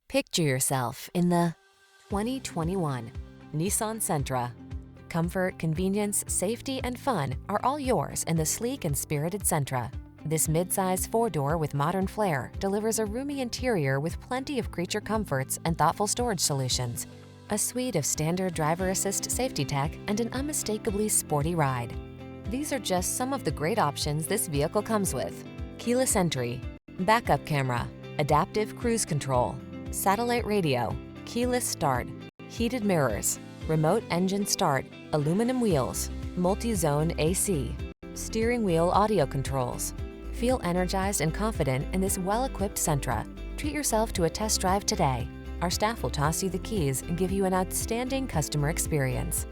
Picture yourself in the 2021 Nissan Sentra. Comfort, convenience, safety, and fun are all yours in the sleek and spirited Sentra. This midsize four-door with modern flair delivers a roomy interior with plenty of creature comforts and thoughtful storage solutions, a suite of standard driver assist safety tech, and an unmistakably sporty ride. These are just some of the great options this vehicle comes with: keyless entry, backup camera, adaptive cruise control, satellite radio, keyless start, heated mirrors, remote engine start, aluminum wheels, multi-zone AC, steering wheel audio controls. Feel energized and confident in this well-equipped Sentra. Treat yourself to a test drive today. Our staff will toss you the keys and give you an outstanding customer experience.